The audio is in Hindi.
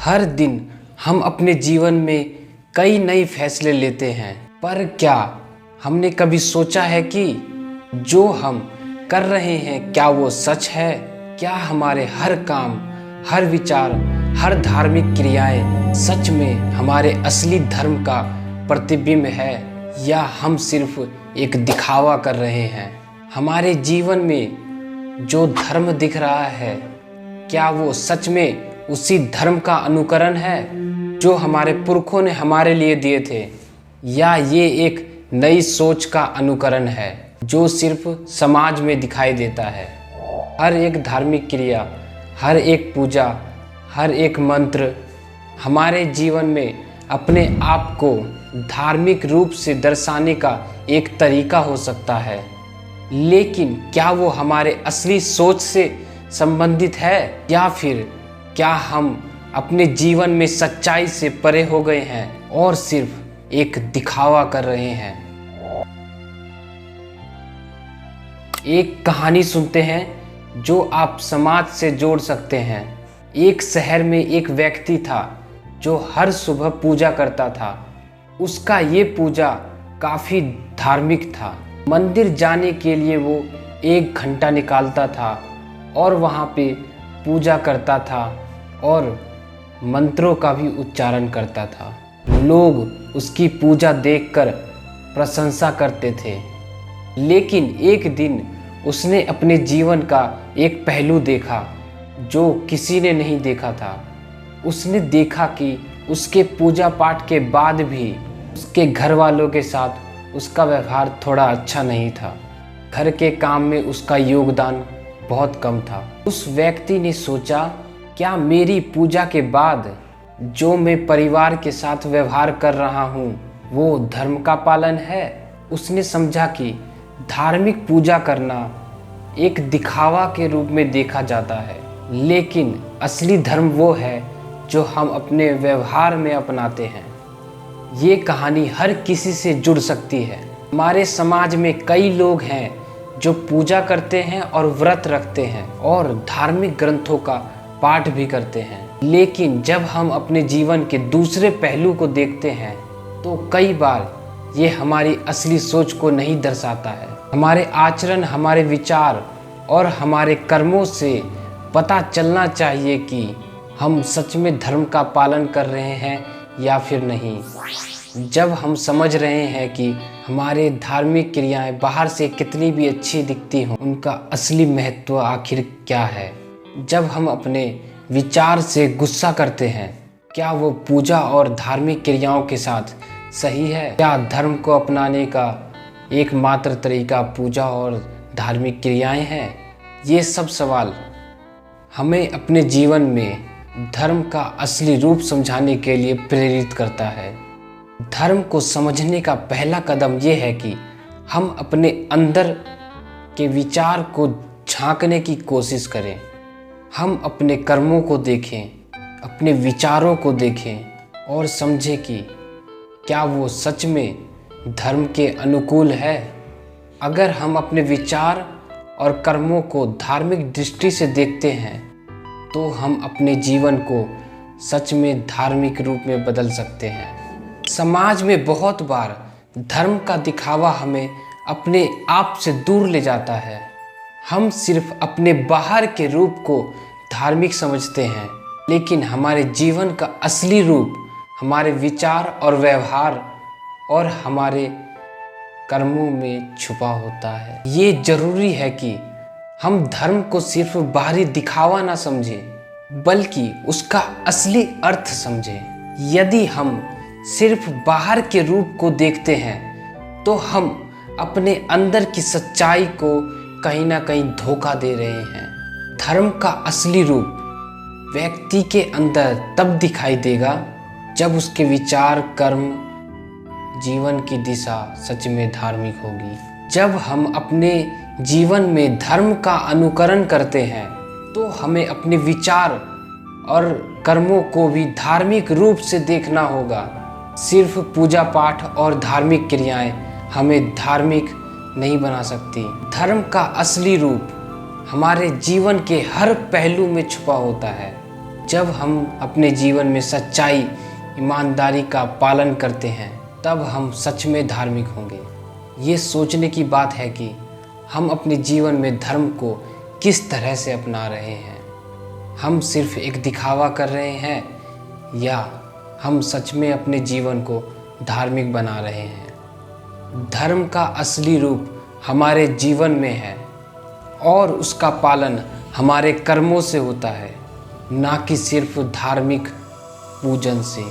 हर दिन हम अपने जीवन में कई नए फैसले लेते हैं, पर क्या हमने कभी सोचा है कि जो हम कर रहे हैं क्या वो सच है? क्या हमारे हर काम, हर विचार, हर धार्मिक क्रियाएं सच में हमारे असली धर्म का प्रतिबिंब है, या हम सिर्फ एक दिखावा कर रहे हैं? हमारे जीवन में जो धर्म दिख रहा है क्या वो सच में उसी धर्म का अनुकरण है जो हमारे पुरखों ने हमारे लिए दिए थे, या ये एक नई सोच का अनुकरण है जो सिर्फ समाज में दिखाई देता है? हर एक धार्मिक क्रिया, हर एक पूजा, हर एक मंत्र हमारे जीवन में अपने आप को धार्मिक रूप से दर्शाने का एक तरीका हो सकता है, लेकिन क्या वो हमारे असली सोच से संबंधित है, या फिर क्या हम अपने जीवन में सच्चाई से परे हो गए हैं और सिर्फ एक दिखावा कर रहे हैं? एक कहानी सुनते हैं जो आप समाज से जोड़ सकते हैं। एक शहर में एक व्यक्ति था जो हर सुबह पूजा करता था। उसका ये पूजा काफ़ी धार्मिक था। मंदिर जाने के लिए वो 1 घंटा निकालता था और वहाँ पे पूजा करता था और मंत्रों का भी उच्चारण करता था। लोग उसकी पूजा देखकर प्रशंसा करते थे, लेकिन एक दिन उसने अपने जीवन का एक पहलू देखा जो किसी ने नहीं देखा था। उसने देखा कि उसके पूजा पाठ के बाद भी उसके घर वालों के साथ उसका व्यवहार थोड़ा अच्छा नहीं था। घर के काम में उसका योगदान बहुत कम था। उस व्यक्ति ने सोचा, क्या मेरी पूजा के बाद जो मैं परिवार के साथ व्यवहार कर रहा हूँ वो धर्म का पालन है? उसने समझा कि धार्मिक पूजा करना एक दिखावा के रूप में देखा जाता है, लेकिन असली धर्म वो है जो हम अपने व्यवहार में अपनाते हैं। ये कहानी हर किसी से जुड़ सकती है। हमारे समाज में कई लोग हैं जो पूजा करते हैं और व्रत रखते हैं और धार्मिक ग्रंथों का पाठ भी करते हैं, लेकिन जब हम अपने जीवन के दूसरे पहलू को देखते हैं तो कई बार ये हमारी असली सोच को नहीं दर्शाता है। हमारे आचरण, हमारे विचार और हमारे कर्मों से पता चलना चाहिए कि हम सच में धर्म का पालन कर रहे हैं या फिर नहीं। जब हम समझ रहे हैं कि हमारे धार्मिक क्रियाएं बाहर से कितनी भी अच्छी दिखती हों, उनका असली महत्व आखिर क्या है? जब हम अपने विचार से गुस्सा करते हैं, क्या वो पूजा और धार्मिक क्रियाओं के साथ सही है? क्या धर्म को अपनाने का एकमात्र तरीका पूजा और धार्मिक क्रियाएं हैं? ये सब सवाल हमें अपने जीवन में धर्म का असली रूप समझाने के लिए प्रेरित करता है। धर्म को समझने का पहला कदम ये है कि हम अपने अंदर के विचार को झांकने की कोशिश करें। हम अपने कर्मों को देखें, अपने विचारों को देखें और समझें कि क्या वो सच में धर्म के अनुकूल है। अगर हम अपने विचार और कर्मों को धार्मिक दृष्टि से देखते हैं तो हम अपने जीवन को सच में धार्मिक रूप में बदल सकते हैं। समाज में बहुत बार धर्म का दिखावा हमें अपने आप से दूर ले जाता है। हम सिर्फ अपने बाहर के रूप को धार्मिक समझते हैं, लेकिन हमारे जीवन का असली रूप हमारे विचार और व्यवहार और हमारे कर्मों में छुपा होता है। ये जरूरी है कि हम धर्म को सिर्फ बाहरी दिखावा ना समझें, बल्कि उसका असली अर्थ समझें। यदि हम सिर्फ बाहर के रूप को देखते हैं तो हम अपने अंदर की सच्चाई को कहीं ना कहीं धोखा दे रहे हैं। धर्म का असली रूप व्यक्ति के अंदर तब दिखाई देगा जब उसके विचार, कर्म, जीवन की दिशा सच में धार्मिक होगी। जब हम अपने जीवन में धर्म का अनुकरण करते हैं तो हमें अपने विचार और कर्मों को भी धार्मिक रूप से देखना होगा। सिर्फ पूजा पाठ और धार्मिक क्रियाएं हमें धार्मिक नहीं बना सकती। धर्म का असली रूप हमारे जीवन के हर पहलू में छुपा होता है। जब हम अपने जीवन में सच्चाई, ईमानदारी का पालन करते हैं, तब हम सच में धार्मिक होंगे। ये सोचने की बात है कि हम अपने जीवन में धर्म को किस तरह से अपना रहे हैं। हम सिर्फ एक दिखावा कर रहे हैं या हम सच में अपने जीवन को धार्मिक बना रहे हैं। धर्म का असली रूप हमारे जीवन में है और उसका पालन हमारे कर्मों से होता है, ना कि सिर्फ धार्मिक पूजन से।